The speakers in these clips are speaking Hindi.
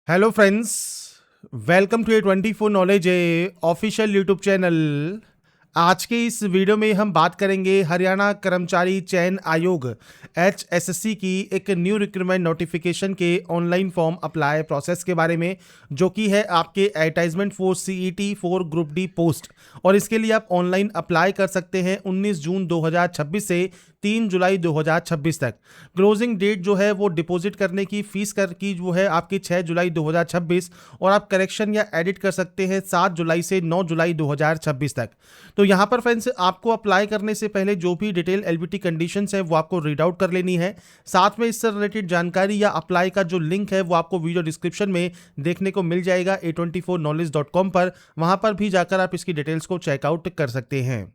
Hello friends, welcome to A 24 knowledge A official YouTube channel. आज के इस वीडियो में हम बात करेंगे हरियाणा कर्मचारी चयन आयोग HSC की एक न्यू रिक्रूटमेंट नोटिफिकेशन के ऑनलाइन फॉर्म अप्लाई प्रोसेस के बारे में, जो कि है आपके advertisement for CET for group D post. और इसके लिए आप ऑनलाइन अप्लाई कर सकते हैं 19 जून 2026 से 3 जुलाई 2026 तक। क्लोजिंग डेट जो है वो डिपॉजिट करने की फीस कर की जो है आपकी 6 जुलाई 2026, और आप करेक्शन या एडिट कर सकते हैं 7 जुलाई से 9 जुलाई 2026 तक। तो यहाँ पर फ्रेंड्स, आपको अप्लाई करने से पहले जो भी डिटेल LBT कंडीशंस है वो आपको रीड आउट कर लेनी है। साथ में इससे रिलेटेड जानकारी या अप्लाई का जो लिंक है वो आपको वीडियो डिस्क्रिप्शन में देखने को मिल जाएगा a24knowledge.com पर। वहां पर भी जाकर आप इसकी डिटेल्स को चेकआउट कर सकते हैं।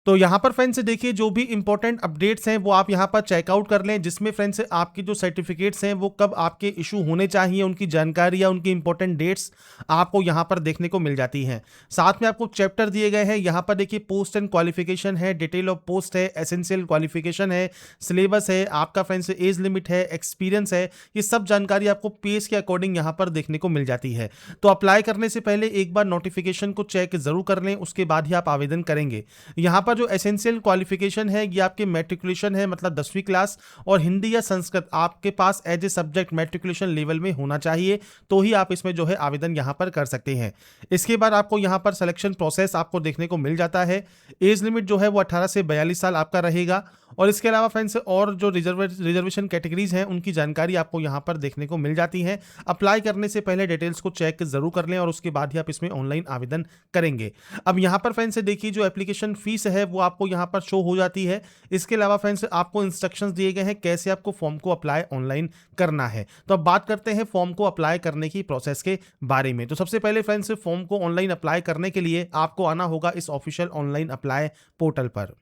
तो यहाँ पर फ्रेंड्स देखिए, जो भी इंपॉर्टेंट अपडेट्स हैं वो आप यहाँ पर चेकआउट कर लें, जिसमें फ्रेंड्स आपके जो सर्टिफिकेट्स हैं वो कब आपके इशू होने चाहिए, उनकी जानकारी या उनकी इंपॉर्टेंट डेट्स आपको यहाँ पर देखने को मिल जाती हैं। साथ में आपको चैप्टर दिए गए हैं, यहाँ पर देखिए पोस्ट एंड क्वालिफिकेशन है, डिटेल ऑफ पोस्ट है, एसेंशियल क्वालिफिकेशन है, सिलेबस है, आपका फ्रेंड्स एज लिमिट है, एक्सपीरियंस है। ये सब जानकारी आपको पेज के अकॉर्डिंग यहाँ पर देखने को मिल जाती है। तो अप्लाई करने से पहले एक बार नोटिफिकेशन को चेक जरूर कर लें, उसके बाद ही आप आवेदन करेंगे। यहाँ पर जो एसेंशियल क्वालिफिकेशन है ये आपके मैट्रिकुलेशन है, मतलब 10वीं क्लास, और हिंदी या संस्कृत आपके पास as a subject matriculation level में होना चाहिए, तो ही आप इसमें जो है आवेदन यहाँ पर कर सकते हैं। इसके बाद आपको यहाँ पर सिलेक्शन प्रोसेस आपको देखने को मिल जाता है। एज लिमिट जो है वो 18 से 42 साल आपका रहेगा। और इसके अलावा फ्रेंड्स और जो रिजर्वेशन कैटेगरीज हैं उनकी जानकारी आपको यहाँ पर देखने को मिल जाती है। अप्लाई करने से पहले डिटेल्स को चेक जरूर कर लें और उसके बाद ही आप इसमें ऑनलाइन आवेदन करेंगे। अब यहाँ पर फ्रेंड्स देखिए, जो एप्लीकेशन फीस है वो आपको यहाँ पर शो हो जाती है। इसके अलावा फ्रेंड्स आपको इंस्ट्रक्शंस दिए गए हैं कैसे आपको फॉर्म को अप्लाई ऑनलाइन करना है। तो अब बात करते हैं फॉर्म को अप्लाई करने की प्रोसेस के बारे में। तो सबसे पहले फ्रेंड्स, फॉर्म को ऑनलाइन अप्लाई करने के लिए आपको आना होगा इस ऑफिशियल ऑनलाइन अप्लाई पोर्टल पर।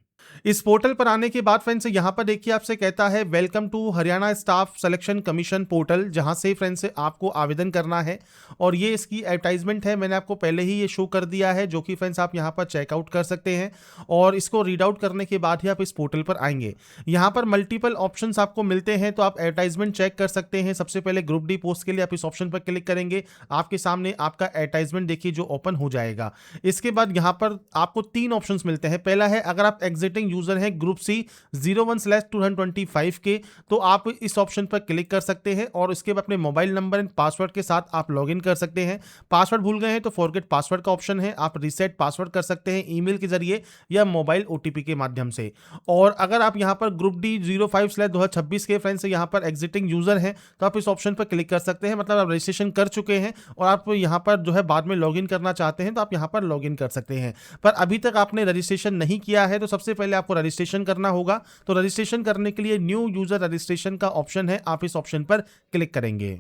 इस पोर्टल पर आने के बाद फ्रेंड्स यहाँ पर देखिए आपसे कहता है welcome to Haryana staff selection commission portal, जहां से फ्रेंड्स आपको आवेदन करना है। और ये इसकी एडवर्टाइजमेंट है, मैंने आपको पहले ही ये शो कर दिया है, जो कि फ्रेंड्स आप यहाँ पर चेकआउट कर सकते हैं। और इसको रीड आउट करने के बाद ही आप इस पोर्टल पर आएंगे। यहाँ पर मल्टीपल ऑप्शंस आपको मिलते हैं, तो आप एडवर्टाइजमेंट चेक कर सकते हैं। सबसे पहले ग्रुप डी पोस्ट के लिए आप इस ऑप्शन पर क्लिक करेंगे, आपके सामने आपका एडवर्टाइजमेंट देखिए जो ओपन हो जाएगा। इसके बाद यहाँ पर आपको 3 ऑप्शन मिलते हैं। पहला है, अगर आप एग्जिटिंग यूजर है ग्रुप C 01/225 के, तो आप इस ऑप्शन पर क्लिक कर सकते हैं और इसके बाद अपने मोबाइल नंबर एंड पासवर्ड के साथ आप लॉगिन कर सकते हैं। पासवर्ड भूल गए हैं तो फॉरगेट पासवर्ड का ऑप्शन है, आप रीसेट पासवर्ड कर सकते हैं ईमेल के जरिए या मोबाइल OTP के माध्यम से। और अगर आप यहां पर ग्रुप D 05/2026 के फ्रेंड्स यहां पर एग्जिटिंग यूजर हैं, तो आप इस ऑप्शन पर क्लिक कर सकते हैं, मतलब आप रजिस्ट्रेशन कर चुके हैं और आप यहां पर जो है बाद में लॉगिन करना चाहते हैं, तो आप यहां पर लॉगिन कर सकते हैं। पर अभी तक आपने रजिस्ट्रेशन नहीं किया है, तो सबसे पहले आपको रजिस्ट्रेशन करना होगा। तो रजिस्ट्रेशन करने के लिए न्यू यूजर रजिस्ट्रेशन का ऑप्शन है, आप इस ऑप्शन पर क्लिक करेंगे।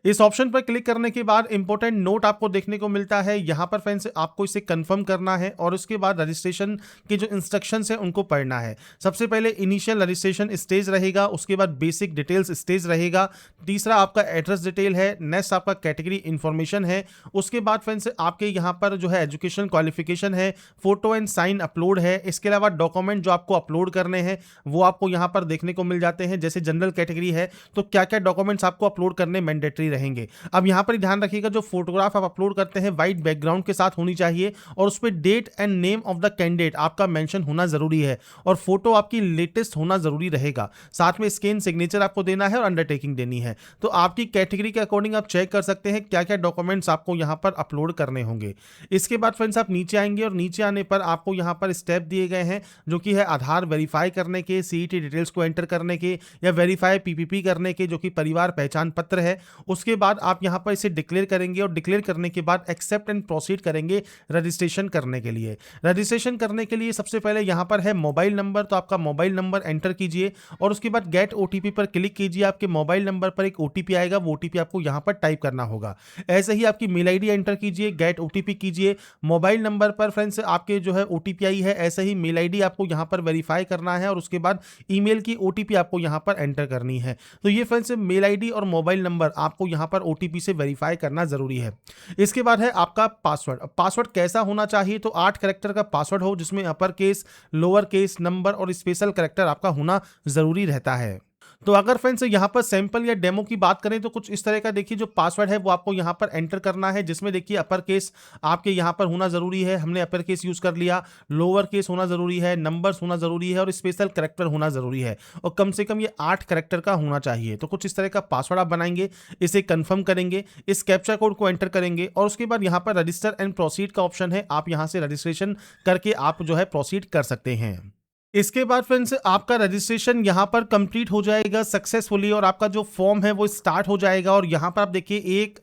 इस ऑप्शन पर क्लिक करने के बाद इंपॉर्टेंट नोट आपको देखने को मिलता है। यहां पर फ्रेंड्स आपको इसे कंफर्म करना है और उसके बाद रजिस्ट्रेशन के जो इंस्ट्रक्शंस हैं उनको पढ़ना है। सबसे पहले इनिशियल रजिस्ट्रेशन स्टेज रहेगा, उसके बाद बेसिक डिटेल्स स्टेज रहेगा, तीसरा आपका एड्रेस डिटेल है, नेक्स्ट आपका कैटेगरी इंफॉर्मेशन है, उसके बाद फ्रेंड्स आपके यहाँ पर जो है एजुकेशन क्वालिफिकेशन है, फोटो एंड साइन अपलोड है। इसके अलावा डॉक्यूमेंट जो आपको अपलोड करने हैं वो आपको यहाँ पर देखने को मिल जाते हैं। जैसे जनरल कैटेगरी है तो क्या क्या डॉक्यूमेंट्स आपको अपलोड करने मैंडेटरी रहेंगे। अब यहां पर ध्यान रखिएगा, जो फोटोग्राफ आप अपलोड करते हैं व्हाइट बैकग्राउंड के साथ होनी चाहिए और उस पर date and name of the candidate आपका मेंशन होना जरूरी है और फोटो आपकी लेटेस्ट होना जरूरी रहेगा। साथ में स्कैन सिग्नेचर आपको देना है और अंडरटेकिंग देनी है। तो आपकी कैटेगरी के अकॉर्डिंग आप चेक कर सकते हैं क्या क्या डॉक्यूमेंट्स आपको यहां पर अपलोड करने होंगे। इसके बाद फ्रेंड्स आप नीचे आएंगे और नीचे आने पर आपको यहां पर स्टेप दिए गए हैं, जो कि है आधार वेरीफाई करने के, CET डिटेल्स को एंटर करने के, या वेरीफाई PPP करने के, जो कि परिवार पहचान पत्र है। उसके बाद आप यहां पर इसे डिक्लेयर करेंगे और डिक्लेयर करने के बाद एक्सेप्ट एंड प्रोसीड करेंगे रजिस्ट्रेशन करने के लिए। रजिस्ट्रेशन करने के लिए सबसे पहले यहां पर है मोबाइल नंबर, तो आपका मोबाइल नंबर एंटर कीजिए और उसके बाद गेट OTP पर क्लिक कीजिए। आपके मोबाइल नंबर पर एक OTP आएगा, वो OTP आपको यहां पर टाइप करना होगा। ऐसे ही आपकी मेल ID एंटर कीजिए, गेट OTP कीजिए। मोबाइल नंबर पर फ्रेंड्स आपके जो है OTP आई है, ऐसे ही मेल ID आपको यहां पर वेरीफाई करना है और उसके बाद ईमेल की OTP आपको यहां पर एंटर करनी है। तो ये फ्रेंड्स मेल ID और मोबाइल नंबर आपको यहां पर OTP से वेरीफाई करना जरूरी है। इसके बाद है आपका पासवर्ड। पासवर्ड कैसा होना चाहिए, तो 8 कैरेक्टर का पासवर्ड हो, जिसमें upper case, lower case, number और स्पेशल कैरेक्टर आपका होना जरूरी रहता है। तो अगर फ्रेंड्स यहाँ पर सैंपल या डेमो की बात करें तो कुछ इस तरह का देखिए जो पासवर्ड है वो आपको यहाँ पर एंटर करना है, जिसमें देखिए अपर केस आपके यहाँ पर होना जरूरी है, हमने अपर केस यूज कर लिया, लोअर केस होना जरूरी है, नंबर्स होना जरूरी है और स्पेशल कैरेक्टर होना जरूरी है और कम से कम ये 8 कैरेक्टर का होना चाहिए। तो कुछ इस तरह का पासवर्ड आप बनाएंगे, इसे कंफर्म करेंगे, इस कैप्चा कोड को एंटर करेंगे और उसके बाद यहाँ पर रजिस्टर एंड प्रोसीड का ऑप्शन है, आप यहाँ से रजिस्ट्रेशन करके आप जो है प्रोसीड कर सकते हैं। इसके बाद फ्रेंड्स आपका रजिस्ट्रेशन यहाँ पर कंप्लीट हो जाएगा सक्सेसफुली और आपका जो फॉर्म है वो स्टार्ट हो जाएगा और यहाँ पर आप देखिए एक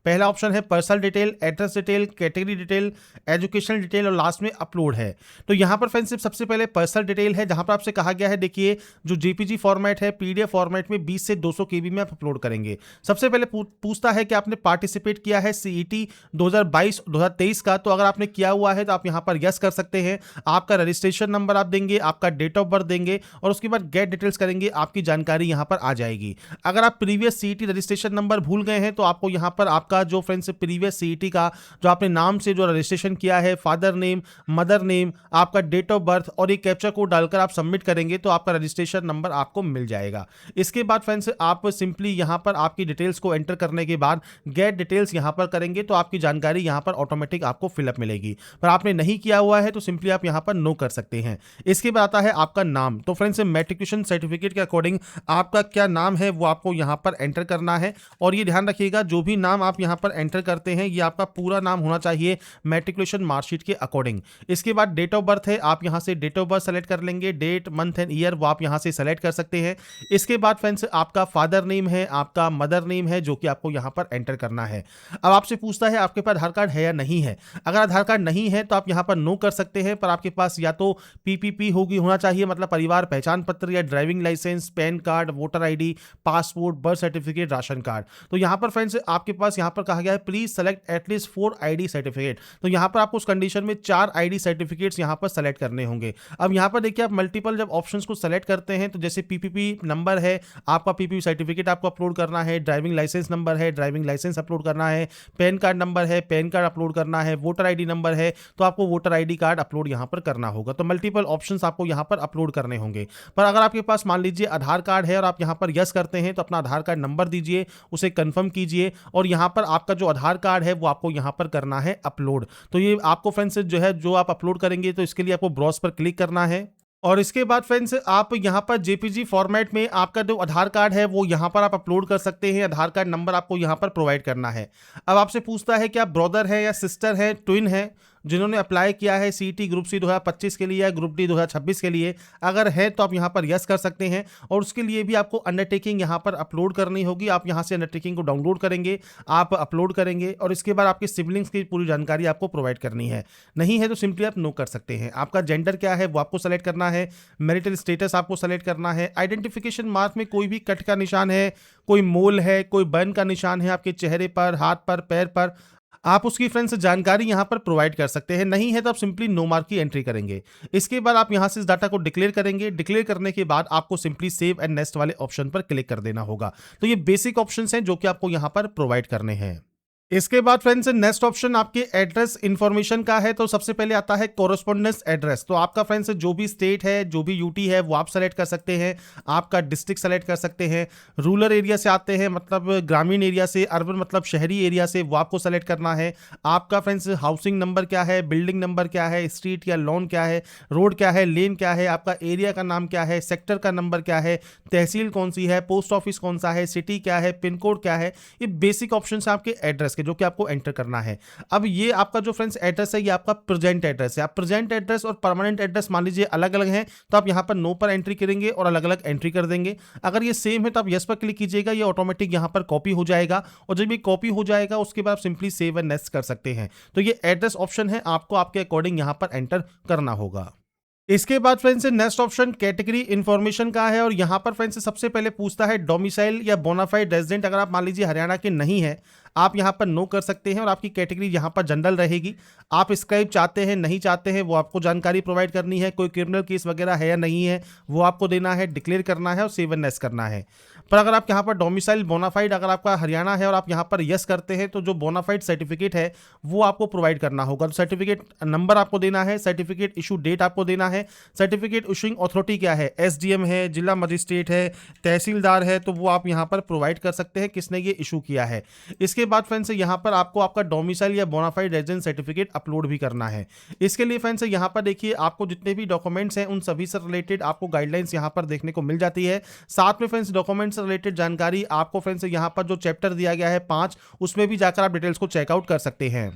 पहला ऑप्शन है personal detail, address detail, category detail, educational detail और लास्ट में अपलोड है। तो यहाँ पर फ्रेंड्स सबसे पहले पर्सनल डिटेल है, जहाँ पर आपसे कहा गया है देखिए जो जेपीजी फॉर्मेट है पीडीएफ फॉर्मेट में 20 से 200 केबी में आप अपलोड करेंगे। सबसे पहले पूछता है कि आपने पार्टिसिपेट किया है सीईटी 2022-2023 का, तो अगर आपने किया हुआ है तो आप यहाँ पर यस कर सकते हैं। आपका रजिस्ट्रेशन नंबर आप देंगे, आपका डेट ऑफ बर्थ देंगे और उसके बाद गेट डिटेल्स करेंगे, आपकी जानकारी यहाँ पर आ जाएगी। अगर आप प्रीवियस सीईटी रजिस्ट्रेशन नंबर भूल गए हैं तो आपको यहाँ पर आपका जो फ्रेंड्स प्रीवियस सीईटी का जो आपने नाम से जो रजिस्ट्रेशन किया है, फादर नेम, मदर नेम, आपका डेट ऑफ बर्थ और एक कैप्चा कोड डालकर आप सबमिट करेंगे तो आपका रजिस्ट्रेशन नंबर आपको मिल जाएगा। इसके बाद फ्रेंड्स आप सिंपली यहां पर आपकी डिटेल्स को एंटर करने के बाद गेट डिटेल्स यहां पर करेंगे तो आपकी जानकारी यहां पर ऑटोमेटिक आपको फिलअप मिलेगी। पर आपने नहीं किया हुआ है तो सिंपली आप यहां पर नो कर सकते हैं। इसके बाद आता है आपका नाम। तो फ्रेंड्स मैट्रिकुलेशन सर्टिफिकेट के अकॉर्डिंग आपका क्या नाम है वो आपको यहां पर एंटर करना है और ये ध्यान रखिएगा जो भी नाम आप यहां पर एंटर करते हैं ये आपका पूरा नाम होना चाहिए मैट्रिकुलेशन मार्कशीट के अकॉर्डिंग। इसके बाद डेट ऑफ बर्थ है, आप यहां से डेट ऑफ बर्थ सेलेक्ट कर लेंगे, डेट मंथ एंड ईयर वो आप यहां से सेलेक्ट कर सकते हैं। इसके बाद फ्रेंड्स आपका फादर नेम है, आपका मदर नेम है जो कि आपको यहां पर एंटर करना है। अब आपसे पूछता है आपके पास आधार कार्ड है या नहीं है। अगर आधार कार्ड नहीं है तो आप यहां पर नो कर सकते हैं, पर आपके पास या तो पीपीपी होना चाहिए, मतलब परिवार पहचान पत्र, या driving licence, PAN card, voter ID, passport, birth certificate, ration card. तो यहां पर फ्रेंड्स आपके पास यहां पर कहा गया है please select at least 4 ID certificate. तो यहां पर आपको उस कंडीशन में 4 आईडी सर्टिफिकेट्स यहां पर सेलेक्ट करने होंगे। अब यहां पर देखिए आप मल्टीपल जब ऑप्शंस को सेलेक्ट करते हैं तो जैसे पीपीपी नंबर है, आपका पीपीपी सर्टिफिकेट आपको अपलोड करना है, ड्राइविंग लाइसेंस नंबर है, ड्राइविंग लाइसेंस अपलोड करना है, पैन कार्ड नंबर है, पैन कार्ड अपलोड करना है, वोटर आईडी नंबर है तो आपको वोटर आईडी कार्ड अपलोड यहां पर करना होगा। तो मल्टीपल ऑप्शंस आपको यहां पर अपलोड करने होंगे। पर अगर आपके पास मान लीजिए आधार कार्ड है और आप यहां पर यस करते हैं तो अपना आधार कार्ड नंबर दीजिए, उसे कंफर्म कीजिए और यहां पर आपका जो आधार कार्ड है वो आपको यहां पर करना है अपलोड। तो ये आपको फ्रेंड्स जो है जो आप अपलोड करेंगे तो इसके लिए आपको ब्राउज पर क्लिक करना है और इसके बाद फ्रेंड्स आप यहां पर जेपीजी फॉर्मेट में आपका जो आधार कार्ड है वो यहां पर आप अपलोड कर सकते हैं। आधार कार्ड नंबर आपको यहां पर प्रोवाइड करना है। अब आपसे पूछता है कि आप ब्रदर है या सिस्टर है, ट्विन है जिन्होंने अप्लाई किया है सीईटी ग्रुप सी 2025 के लिए या ग्रुप डी 2026 के लिए। अगर है तो आप यहां पर यस कर सकते हैं और उसके लिए भी आपको अंडरटेकिंग यहां पर अपलोड करनी होगी। आप यहां से अंडरटेकिंग को डाउनलोड करेंगे, आप अपलोड करेंगे और इसके बाद आपके सिबलिंग्स की पूरी जानकारी आपको प्रोवाइड करनी है। नहीं है तो सिंपली आप नो कर सकते हैं। आपका जेंडर क्या है वो आपको सेलेक्ट करना है, मैरिटल स्टेटस आपको सेलेक्ट करना है, आइडेंटिफिकेशन मार्क में कोई भी कट का निशान है, कोई मोल है, कोई बर्न का निशान है आपके चेहरे पर, हाथ पर, पैर पर, आप उसकी फ्रेंड्स जानकारी यहां पर प्रोवाइड कर सकते हैं। नहीं है तो आप सिंपली नो मार्क की एंट्री करेंगे। इसके बाद आप यहां से इस डाटा को डिक्लेयर करेंगे। डिक्लेयर करने के बाद आपको सिंपली सेव एंड नेक्स्ट वाले ऑप्शन पर क्लिक कर देना होगा। तो ये बेसिक ऑप्शंस हैं जो कि आपको यहां पर प्रोवाइड करने हैं। इसके बाद फ्रेंड्स नेक्स्ट ऑप्शन आपके एड्रेस इंफॉर्मेशन का है। तो सबसे पहले आता है कोरस्पोंडेंस एड्रेस। तो आपका फ्रेंड्स जो भी स्टेट है, जो भी यूटी है वो आप सेलेक्ट कर सकते हैं, आपका डिस्ट्रिक्ट सेलेक्ट कर सकते हैं। रूरल एरिया से आते हैं मतलब ग्रामीण एरिया से, अर्बन मतलब शहरी एरिया से, वो आपको सेलेक्ट करना है। आपका फ्रेंड्स हाउसिंग नंबर क्या है, बिल्डिंग नंबर क्या है, स्ट्रीट या लॉन क्या है, रोड क्या है, लेन क्या है, आपका एरिया का नाम क्या है, सेक्टर का नंबर क्या है, तहसील कौन सी है, पोस्ट ऑफिस कौन सा है, सिटी क्या है, पिन कोड क्या है। ये बेसिक ऑप्शन है आपके एड्रेस जो कि आपको एंटर करना है। अब ये आपका जो फ्रेंड्स एड्रेस है ये आपका प्रेजेंट एड्रेस है। आप प्रेजेंट एड्रेस और परमानेंट एड्रेस मान लीजिए अलग अलग हैं तो आप यहां पर नो पर एंट्री करेंगे और अलग अलग एंट्री कर देंगे। अगर ये सेम है तो आप यस पर क्लिक कीजिएगा, ये ऑटोमेटिक यहां पर कॉपी हो जाएगा और जब ये कॉपी हो जाएगा उसके बाद आप सिंपली सेव एंड नेक्स्ट कर सकते हैं। तो ये एड्रेस ऑप्शन है, आपको आपके अकॉर्डिंग यहां पर एंटर करना होगा। इसके बाद friends next option category information का है और यहां पर फ्रेंड्स सबसे पहले पूछता है डोमिसाइल या बोनाफाइड रेजिडेंट। अगर आप मान लीजिए हरियाणा के नहीं है आप यहां पर नो कर सकते हैं और आपकी कैटेगरी यहां पर जनरल रहेगी। आप स्क्राइब चाहते हैं नहीं चाहते हैं वो आपको जानकारी प्रोवाइड करनी है। कोई क्रिमिनल केस वगैरह है या नहीं है वो आपको देना है, डिक्लेयर करना है और सेव एंड नेक्स्ट करना है। पर अगर आप यहाँ पर डोमिसाइल बोनाफाइड अगर आपका हरियाणा है और आप यहाँ पर यस करते हैं तो जो बोनाफाइड सर्टिफिकेट है वो आपको प्रोवाइड करना होगा। तो सर्टिफिकेट नंबर आपको देना है, सर्टिफिकेट इशू डेट आपको देना है, सर्टिफिकेट इशूइंग अथॉरिटी क्या है, एसडीएम है, जिला मजिस्ट्रेट है, तहसीलदार है, तो वो आप यहाँ पर प्रोवाइड कर सकते हैं किसने ये इशू किया है। इसके बाद फ्रेंड्स यहाँ पर आपको आपका डोमिसाइल या बोनाफाइड रेजिडेंस सर्टिफिकेट अपलोड भी करना है। इसके लिए फ्रेंड्स यहाँ पर देखिए आपको जितने भी डॉक्यूमेंट्स हैं उन सभी से रिलेटेड आपको गाइडलाइंस यहाँ पर देखने को मिल जाती है। साथ में फ्रेंड्स डॉक्यूमेंट्स से रिलेटेड जानकारी आपको फ्रेंड्स यहाँ पर जो चैप्टर दिया गया है 5 उसमें भी जाकर आप डिटेल्स को चेकआउट कर सकते हैं।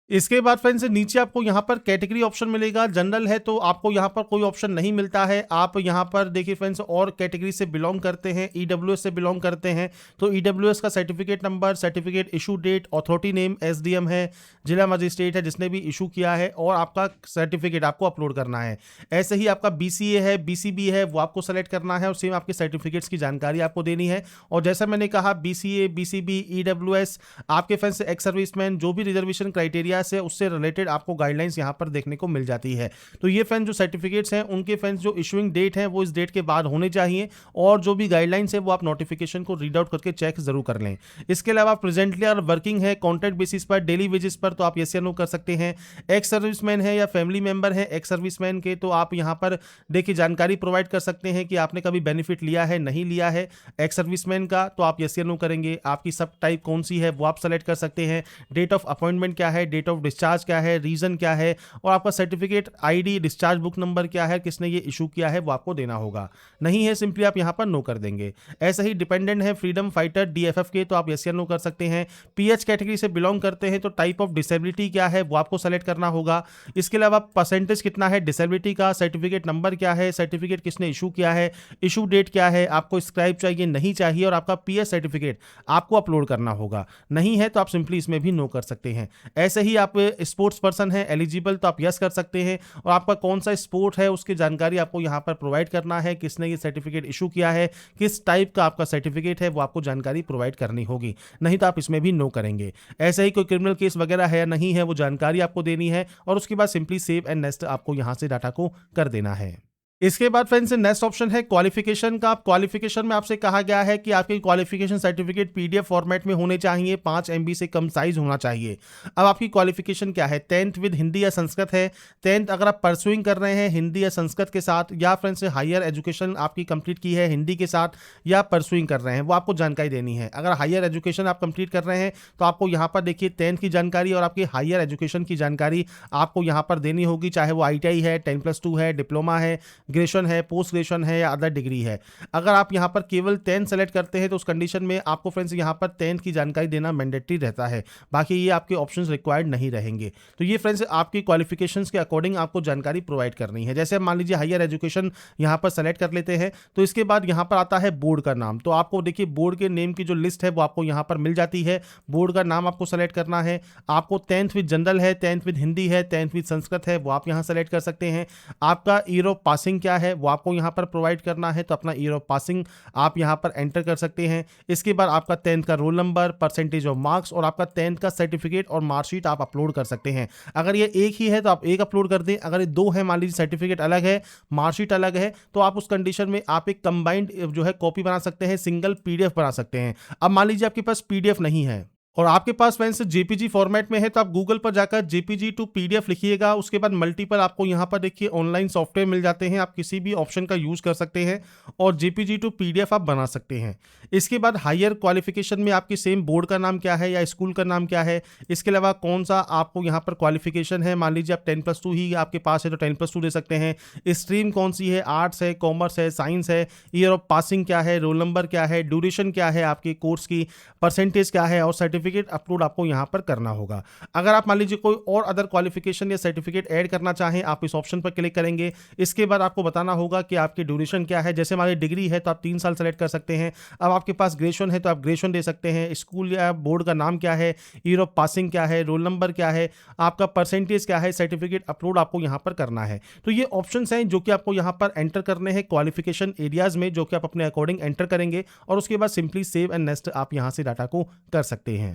इसके बाद फ्रेंड्स नीचे आपको यहाँ पर कैटेगरी ऑप्शन मिलेगा। जनरल है तो आपको यहाँ पर कोई ऑप्शन नहीं मिलता है। आप यहाँ पर देखिए फ्रेंड्स और कैटेगरी से बिलोंग करते हैं, ईडब्ल्यूएस से बिलोंग करते हैं तो ईडब्ल्यूएस का certificate number, certificate issue date, authority name SDM है, जिला मजिस्ट्रेट है जिसने भी इशू किया है और आपका सर्टिफिकेट आपको अपलोड करना है। ऐसे ही आपका बीसीए है, बीसीबी है, वो आपको सेलेक्ट करना है और सेम आपके सर्टिफिकेट्स की जानकारी आपको देनी है। और जैसा मैंने कहा बीसीए, बीसीबी, ईडब्ल्यूएस, आपके फ्रेंड्स एक्स सर्विसमैन जो भी रिजर्वेशन क्राइटेरिया से उससे रिलेटेड आपको गाइडलाइंस यहां पर देखने को मिल जाती है। तो ये फ्रेंड्स जो सर्टिफिकेट्स हैं उनके फ्रेंड्स जो इशूइंग डेट है वो इस डेट के बाद होने चाहिए और जो भी गाइडलाइंस है वो आप नोटिफिकेशन को रीड आउट करके चेक जरूर कर लें। इसके अलावा प्रेजेंटली अगर वर्किंग है कॉन्ट्रैक्ट बेसिस पर, डेली वेजेस पर, तो आप यस या नो कर सकते हैं। एक्स सर्विसमैन है या फैमिली मेंबर है एक्स सर्विसमैन के तो आप यहां पर देखिए जानकारी प्रोवाइड कर सकते हैं कि आपने कभी बेनिफिट लिया है नहीं लिया है एक्स सर्विसमैन का, तो आप यस या नो करेंगे। आपकी सब टाइप कौन सी है वो आप सेलेक्ट कर सकते हैं। डेट ऑफ अपॉइंटमेंट क्या है, डेट ऑफ डिस्चार्ज क्या है, रीजन क्या है और आपका certificate ID, discharge book number क्या है, किसने ये इशू किया है वो आपको देना होगा। नहीं है सिंपली आप यहां पर नो कर देंगे। ऐसे ही डिपेंडेंट है फ्रीडम फाइटर डीएफएफ के तो आप यस या नो कर सकते हैं। पीएच कैटेगरी से बिलोंग करते हैं तो टाइप ऑफ डिसेबिलिटी क्या है वो आपको सेलेक्ट करना होगा। इसके अलावा परसेंटेज कितना है डिसेबिलिटी का, सर्टिफिकेट नंबर क्या है, सर्टिफिकेट किसने इशू किया है, इशू डेट क्या है, आपको स्क्राइब चाहिए नहीं चाहिए और आपका पीएच सर्टिफिकेट आपको अपलोड करना होगा। नहीं है तो आप सिंपली इसमें भी नो कर सकते हैं। ऐसे ही आप स्पोर्ट्स पर्सन है एलिजिबल तो आप यस कर सकते हैं और आपका कौन सा स्पोर्ट है उसकी जानकारी आपको यहां पर प्रोवाइड करना है, किसने ये सर्टिफिकेट इशू किया है, किस टाइप का आपका सर्टिफिकेट है वो आपको जानकारी प्रोवाइड करनी होगी। नहीं तो आप इसमें भी नो करेंगे। ऐसे ही कोई क्रिमिनल केस वगैरह है या नहीं है वो जानकारी आपको देनी है और उसके बाद सिंपली सेव एंड नेक्स्ट आपको यहां से डाटा को कर देना है। इसके बाद फ्रेंड्स नेक्स्ट ऑप्शन है क्वालिफिकेशन का। आप क्वालिफिकेशन में आपसे कहा गया है कि आपके क्वालिफिकेशन सर्टिफिकेट पीडीएफ फॉर्मेट में होने चाहिए, 5 MB से कम साइज होना चाहिए। अब आपकी क्वालिफिकेशन क्या है, 10th विद हिंदी या संस्कृत है। 10th अगर आप परसुइंग कर रहे हैं हिंदी या संस्कृत के साथ या फ्रेंड्स हायर एजुकेशन आपकी कंप्लीट की है हिंदी के साथ या परसुइंग कर रहे हैं वो आपको जानकारी देनी है। अगर हायर एजुकेशन आप कंप्लीट कर रहे हैं तो आपको यहाँ पर देखिए 10th की जानकारी और आपकी हायर एजुकेशन की जानकारी आपको यहाँ पर देनी होगी, चाहे वो ITI है, 10+2 है, डिप्लोमा है, ग्रेजुएशन है, पोस्ट ग्रेजुएशन है या अदर डिग्री है। अगर आप यहां पर केवल 10 सेलेक्ट करते हैं तो उस कंडीशन में आपको फ्रेंड्स यहां पर 10 की जानकारी देना मैंडेटरी रहता है, बाकी ये आपके ऑप्शंस रिक्वायर्ड नहीं रहेंगे। तो ये फ्रेंड्स आपकी क्वालिफिकेशंस के अकॉर्डिंग आपको जानकारी प्रोवाइड करनी है। जैसे मान लीजिए हायर एजुकेशन यहां पर सेलेक्ट कर लेते हैं तो इसके बाद यहां पर आता है बोर्ड का नाम। तो आपको देखिए बोर्ड के नेम की जो लिस्ट है वो आपको यहां पर मिल जाती है। बोर्ड का नाम आपको सेलेक्ट करना है। आपको 10th विद जनरल है, 10th विद हिंदी है, 10th विद संस्कृत है वो आप यहां सेलेक्ट कर सकते हैं। आपका ईयर ऑफ पासिंग क्या है वो आपको यहां पर प्रोवाइड करना है, तो अपना ईयर ऑफ पासिंग आप यहां पर एंटर कर सकते हैं। इसके बाद आपका 10th का roll number, percentage of marks और आपका 10th का सर्टिफिकेट और मार्कशीट आप अपलोड कर सकते हैं। अगर ये एक ही है तो आप एक अपलोड कर दें, अगर ये 2 है मान लीजिए सर्टिफिकेट अलग है मार्कशीट अलग है तो आप उस कंडीशन में आप एक कंबाइंड जो है कॉपी बना सकते हैं, सिंगल पीडीएफ बना सकते हैं। अब मान लीजिए आपके पास पीडीएफ नहीं है और आपके पास फ्रेंड्स जेपीजी फॉर्मेट में है तो आप गूगल पर जाकर जेपीजी टू पीडीएफ लिखिएगा। उसके बाद मल्टीपल आपको यहां पर देखिए ऑनलाइन सॉफ्टवेयर मिल जाते हैं, आप किसी भी ऑप्शन का यूज कर सकते हैं और जेपीजी टू पीडीएफ आप बना सकते हैं। इसके बाद हायर क्वालिफिकेशन में आपकी सेम बोर्ड का नाम क्या है या स्कूल का नाम क्या है, इसके अलावा कौन सा आपको यहाँ पर क्वालिफिकेशन है। मान लीजिए आप 10+2 ही आपके पास है तो 10+2 दे सकते हैं। स्ट्रीम कौन सी है, आर्ट्स है, कॉमर्स है, साइंस है, ईयर ऑफ पासिंग क्या है, रोल नंबर क्या है, ड्यूरेशन क्या है आपके कोर्स की, परसेंटेज क्या है और सर्टिफिकेट अपलोड आपको यहां पर करना होगा। अगर आप मान लीजिए कोई और अदर क्वालिफिकेशन या सर्टिफिकेट ऐड करना चाहें आप इस ऑप्शन पर क्लिक करेंगे। इसके बाद आपको बताना होगा कि आपकी ड्यूरेशन क्या है। जैसे हमारी डिग्री है तो आप 3 साल सेलेक्ट कर सकते हैं। अब आपके पास ग्रेजुएशन है तो आप ग्रेजुएशन दे सकते हैं। स्कूल या बोर्ड का नाम क्या है, ईयर ऑफ पासिंग क्या है, रोल नंबर क्या है, आपका परसेंटेज क्या है, सर्टिफिकेट अपलोड आपको यहां पर करना है। तो ये ऑप्शंस हैं जो कि आपको यहां पर एंटर करने हैं क्वालिफिकेशन एरियाज में, जो कि आप अपने अकॉर्डिंग एंटर करेंगे और उसके बाद सिंपली सेव एंड नेक्स्ट आप यहां से डाटा को कर सकते हैं।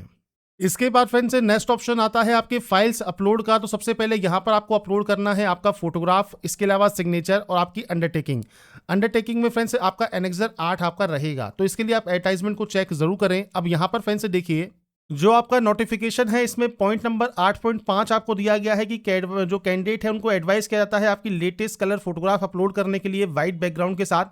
इसके बाद फ्रेंड्स नेक्स्ट ऑप्शन आता है आपके फाइल्स अपलोड का। तो सबसे पहले यहाँ पर आपको अपलोड करना है आपका फोटोग्राफ, इसके अलावा सिग्नेचर और आपकी अंडरटेकिंग। अंडरटेकिंग में फ्रेंड्स आपका एनेक्सर 8 आपका रहेगा, तो इसके लिए आप एडवर्टाइजमेंट को चेक जरूर करें। अब यहाँ पर फ्रेंड्स देखिए, जो आपका नोटिफिकेशन है इसमें पॉइंट नंबर 8.5 आपको दिया गया है कि जो कैंडिडेट है उनको एडवाइस किया जाता है आपकी लेटेस्ट कलर फोटोग्राफ अपलोड करने के लिए वाइट बैकग्राउंड के साथ,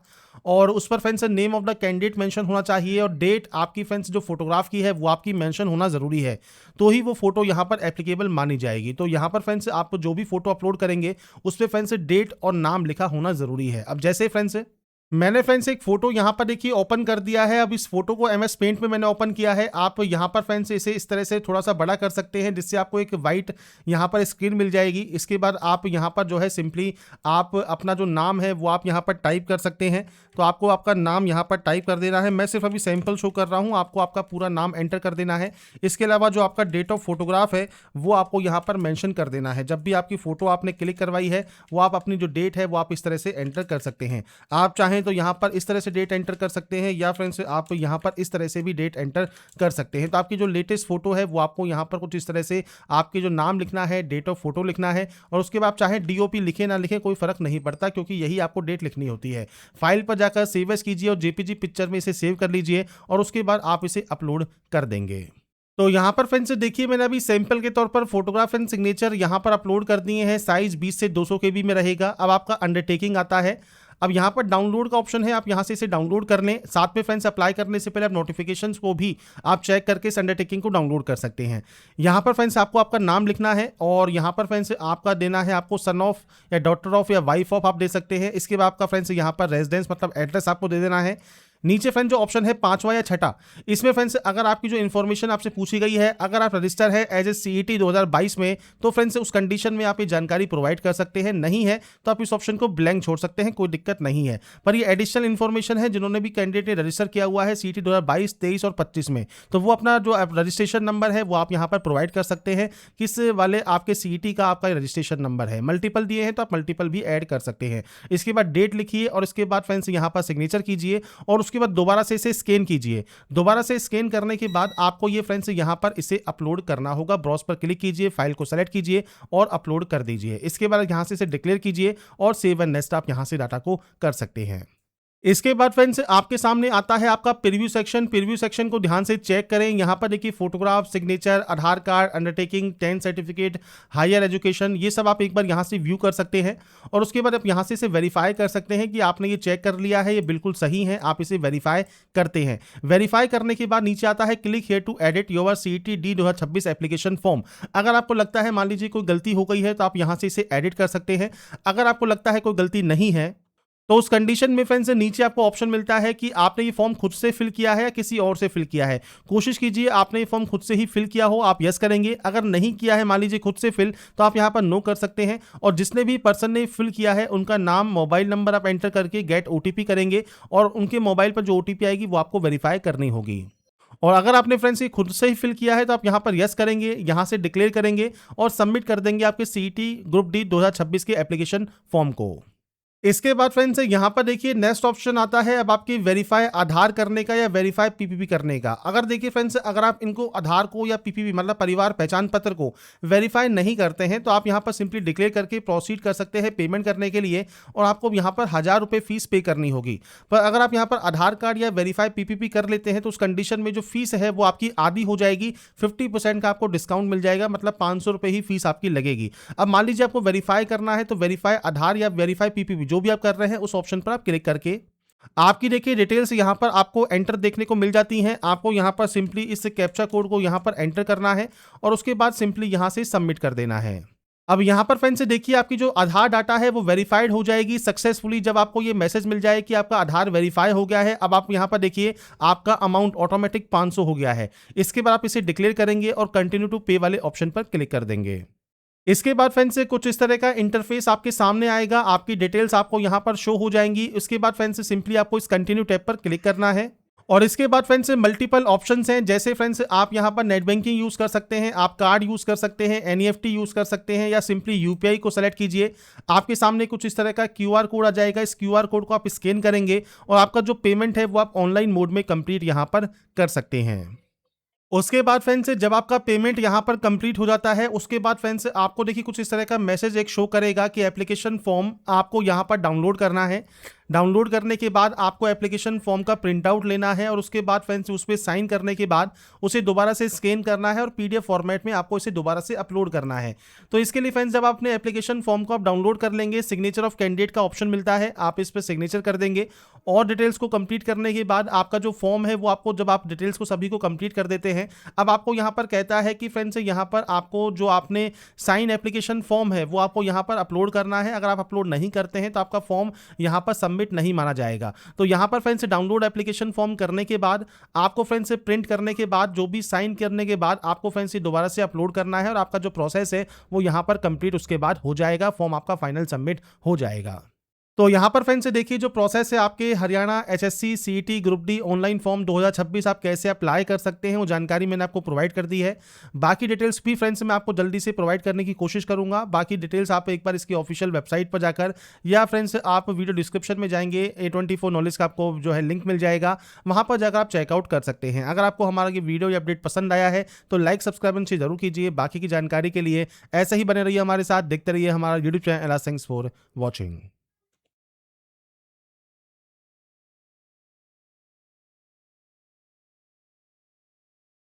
और उस पर friends name of the candidate mention होना चाहिए और डेट आपकी फ्रेंड्स जो फोटोग्राफ की है वो आपकी मेंशन होना जरूरी है, तो ही वो फोटो यहाँ पर एप्लीकेबल मानी जाएगी। तो यहाँ पर फ्रेंड्स आप जो भी फोटो अपलोड करेंगे उस पर फ्रेंड्स डेट और नाम लिखा होना जरूरी है। अब जैसे फ्रेंड्स मैंने फ्रेंड्स एक फोटो यहाँ पर देखिए ओपन कर दिया है। अब इस फोटो को MS पेंट में मैंने ओपन किया है। आप यहाँ पर फ्रेंड्स इसे इस तरह से थोड़ा सा बड़ा कर सकते हैं जिससे आपको एक वाइट यहाँ पर स्क्रीन मिल जाएगी। इसके बाद आप यहाँ पर जो है सिंपली आप अपना जो नाम है वो आप यहाँ पर टाइप कर सकते हैं। तो आपको आपका नाम यहाँ पर टाइप कर देना है। मैं सिर्फ अभी सैंपल शो कर रहा हूँ, आपको आपका पूरा नाम एंटर कर देना है। इसके अलावा जो आपका डेट ऑफ फोटोग्राफ है वो आपको यहाँ पर मेंशन कर देना है। जब भी आपकी फोटो आपने क्लिक करवाई है वो आप अपनी जो डेट है वो आप इस तरह से एंटर कर सकते हैं। आप चाहें तो यहाँ पर इस तरह से डेट एंटर कर सकते हैं या फ्रेंड्स आप यहाँ पर इस तरह से भी डेट एंटर कर सकते हैं। तो आपकी जो लेटेस्ट फोटो है वो आपको यहाँ पर कुछ इस तरह से आपके जो नाम लिखना है, डेट ऑफ फोटो लिखना है, और उसके बाद चाहे DOP लिखे ना लिखे कोई फर्क नहीं पड़ता क्योंकि यही आपको डेट लिखनी होती है। फाइल पर जाकर सेव एज कीजिए और JPG पिक्चर में इसे सेव कर लीजिए और उसके बाद आप इसे अपलोड कर देंगे। तो यहाँ पर फ्रेंड्स देखिए मैंने अभी सैंपल के तौर पर फोटोग्राफ एंड सिग्नेचर यहाँ पर अपलोड कर दिए हैं। साइज 20 से 200 KB में रहेगा। अब आपका अंडरटेकिंग आता है। अब यहाँ पर डाउनलोड का ऑप्शन है, आप यहाँ से इसे डाउनलोड कर लें। साथ में फ्रेंड्स अप्लाई करने से पहले आप नोटिफिकेशंस को भी आप चेक करके इस अंडरटेकिंग को डाउनलोड कर सकते हैं। यहाँ पर फ्रेंड्स आपको आपका नाम लिखना है और यहाँ पर फ्रेंड्स आपका देना है आपको सन ऑफ या डॉटर ऑफ या वाइफ ऑफ आप दे सकते हैं। इसके बाद आपका फ्रेंड्स यहाँ पर रेजिडेंस मतलब एड्रेस आपको दे देना है। नीचे फ्रेंड जो ऑप्शन है 5वां या 6ठा, इसमें फ्रेंड्स अगर आपकी जो इन्फॉर्मेशन आपसे पूछी गई है, अगर आप रजिस्टर है एज ए CET 2022 में, तो फ्रेंड्स उस कंडीशन में आप ये जानकारी प्रोवाइड कर सकते हैं। नहीं है तो आप इस ऑप्शन को ब्लैंक छोड़ सकते हैं, कोई दिक्कत नहीं है। पर ये एडिशनल इन्फॉर्मेशन है जिन्होंने भी कैंडिडेट ने रजिस्टर किया हुआ है CET 2022, 23 और 25 में, तो वो अपना जो रजिस्ट्रेशन नंबर है वो आप यहाँ पर प्रोवाइड कर सकते हैं। किस वाले आपके CET का आपका रजिस्ट्रेशन नंबर है, मल्टीपल दिए हैं तो आप मल्टीपल भी ऐड कर सकते हैं। इसके बाद डेट लिखिए और इसके बाद फ्रेंड्स यहाँ पर सिग्नेचर कीजिए और उसके बाद दोबारा से स्कैन कीजिए। दोबारा से स्कैन करने के बाद आपको ये फ्रेंड्स यहां पर इसे अपलोड करना होगा। ब्राउज पर क्लिक कीजिए, फाइल को सेलेक्ट कीजिए और अपलोड कर दीजिए। इसके बाद यहां से इसे डिक्लेयर कीजिए और सेव एंड नेक्स्ट आप यहां से डाटा को कर सकते हैं। इसके बाद फ्रेंड्स आपके सामने आता है आपका प्रीव्यू सेक्शन। प्रीव्यू सेक्शन को ध्यान से चेक करें। यहाँ पर देखिए photograph, signature, Aadhaar card, undertaking, 10 certificate, higher education, ये सब आप एक बार यहाँ से व्यू कर सकते हैं और उसके बाद आप यहाँ से इसे वेरीफाई कर सकते हैं कि आपने ये चेक कर लिया है, ये बिल्कुल सही है। आप इसे वेरीफाई करते हैं। वेरीफाई करने के बाद नीचे आता है click here to edit your CET D 2026 application form. अगर आपको लगता है मान लीजिए कोई गलती हो गई है तो आप यहाँ से इसे एडिट कर सकते हैं। अगर आपको लगता है कोई गलती नहीं है तो उस कंडीशन में फ्रेंड्स नीचे आपको ऑप्शन मिलता है कि आपने ये फॉर्म खुद से फिल किया है या किसी और से फिल किया है। कोशिश कीजिए आपने ये फॉर्म खुद से ही फिल किया हो, आप यस करेंगे। अगर नहीं किया है मान लीजिए खुद से फिल, तो आप यहाँ पर नो कर सकते हैं। और जिसने भी पर्सन ने फिल किया है उनका नाम, मोबाइल नंबर आप एंटर करके गेट OTP करेंगे और उनके मोबाइल पर जो OTP आएगी वो आपको वेरीफाई करनी होगी। और अगर आपने फ्रेंड्स ये खुद से ही फिल किया है तो आप यहाँ पर यस करेंगे, यहाँ से डिक्लेयर करेंगे और सबमिट कर देंगे आपके CET ग्रुप D 2026 के एप्लीकेशन फॉर्म को। इसके बाद फ्रेंड्स यहाँ पर देखिए नेक्स्ट ऑप्शन आता है अब आपकी वेरीफाई आधार करने का या वेरीफाई PPP करने का। अगर देखिए फ्रेंड्स अगर आप इनको आधार को या PPP मतलब परिवार पहचान पत्र को वेरीफाई नहीं करते हैं तो आप यहाँ पर सिंपली डिक्लेयर करके प्रोसीड कर सकते हैं पेमेंट करने के लिए और आपको यहाँ पर 1000 रुपये फीस पे करनी होगी। पर अगर आप यहाँ पर आधार कार्ड या वेरीफाई PPP कर लेते हैं तो उस कंडीशन में जो फीस है वो आपकी आधी हो जाएगी। 50% का आपको डिस्काउंट मिल जाएगा, मतलब 500 रुपये ही फीस आपकी लगेगी। अब मान लीजिए आपको वेरीफाई करना है तो वेरीफाई आधार या वेरीफाई PPP जो भी आप कर रहे हैं उस ऑप्शन पर आप क्लिक करके आपकी देखिए डिटेल्स यहां पर आपको एंटर देखने को मिल जाती हैं। आपको यहां पर सिंपली इस कैप्चा कोड को यहां पर एंटर करना है और उसके बाद सिंपली यहां से सबमिट कर देना है। अब यहां पर फ्रेंड्स देखिए आपकी जो आधार डाटा है वो वेरीफाइड हो जाएगी सक्सेसफुली जब आपको ये मैसेज मिल जाए कि आपका आधार वेरीफाई हो गया है। अब आप यहां पर देखिए आपका अमाउंट ऑटोमेटिक 500 हो गया है। इसके बाद आप इसे डिक्लेयर करेंगे और कंटिन्यू टू पे वाले ऑप्शन पर क्लिक कर देंगे। इसके बाद फ्रेंड्स कुछ इस तरह का इंटरफेस आपके सामने आएगा, आपकी डिटेल्स आपको यहां पर शो हो जाएंगी। उसके बाद फ्रेंड्स सिंपली आपको इस कंटिन्यू टैब पर क्लिक करना है और इसके बाद फ्रेंड्स मल्टीपल ऑप्शंस हैं। जैसे फ्रेंड्स आप यहां पर नेट बैंकिंग यूज कर सकते हैं, आप कार्ड यूज कर सकते हैं, NEFT यूज कर सकते हैं या सिंपली UPI को सेलेक्ट कीजिए। आपके सामने कुछ इस तरह का QR कोड आ जाएगा। इस QR कोड को आप स्कैन करेंगे और आपका जो पेमेंट है वो आप ऑनलाइन मोड में कंप्लीट यहां पर कर सकते हैं। उसके बाद फ्रेंड्स जब आपका पेमेंट यहाँ पर कंप्लीट हो जाता है, उसके बाद फ्रेंड्स आपको देखिए कुछ इस तरह का मैसेज एक शो करेगा कि एप्लीकेशन फॉर्म आपको यहाँ पर डाउनलोड करना है। डाउनलोड करने के बाद आपको एप्लीकेशन फॉर्म का प्रिंट आउट लेना है और उसके बाद फ्रेंड्स उस पर साइन करने के बाद उसे दोबारा से स्कैन करना है और पीडीएफ फॉर्मेट में आपको इसे दोबारा से अपलोड करना है। तो इसके लिए फ्रेंड्स जब आप अपने एप्लीकेशन फॉर्म को आप डाउनलोड कर लेंगे, सिग्नेचर ऑफ कैंडिडेट का ऑप्शन मिलता है, आप इस पर सिग्नेचर कर देंगे और डिटेल्स को कंप्लीट करने के बाद आपका जो फॉर्म है वो आपको, जब आप डिटेल्स को सभी को कंप्लीट कर देते हैं, अब आपको यहाँ पर कहता है कि फ्रेंड्स यहाँ पर आपको जो आपने साइन एप्लीकेशन फॉर्म है वो आपको यहाँ पर अपलोड करना है। अगर आप अपलोड नहीं करते हैं तो आपका फॉर्म यहाँ पर सबमिट नहीं माना जाएगा। तो यहाँ पर फ्रेंड्स डाउनलोड एप्लीकेशन फॉर्म करने के बाद आपको फ्रेंड्स प्रिंट करने के बाद जो भी साइन करने के बाद आपको फ्रेंड्स दोबारा से अपलोड करना है और आपका जो प्रोसेस है वो यहाँ पर कंप्लीट उसके बाद हो जाएगा, फॉर्म आपका फाइनल सबमिट हो जाएगा। तो यहाँ पर फ्रेंड्स देखिए जो प्रोसेस है आपके Haryana HSC CET group D online form 2026 आप कैसे अप्लाई कर सकते हैं वो जानकारी मैंने आपको प्रोवाइड कर दी है। बाकी डिटेल्स भी फ्रेंड्स मैं आपको जल्दी से प्रोवाइड करने की कोशिश करूंगा। बाकी डिटेल्स आप एक बार इसकी ऑफिशियल वेबसाइट पर जाकर या फ्रेंड्स आप वीडियो डिस्क्रिप्शन में जाएंगे, A24 नॉलेज का आपको जो है लिंक मिल जाएगा, वहाँ पर जाकर आप चेकआउट कर सकते हैं। अगर आपको हमारा ये वीडियो या अपडेट पसंद आया है तो लाइक सब्सक्राइब से जरूर कीजिए। बाकी की जानकारी के लिए ऐसे ही बने रहिए हमारे साथ, देखते रहिए हमारा YouTube channel. Thanks for watching.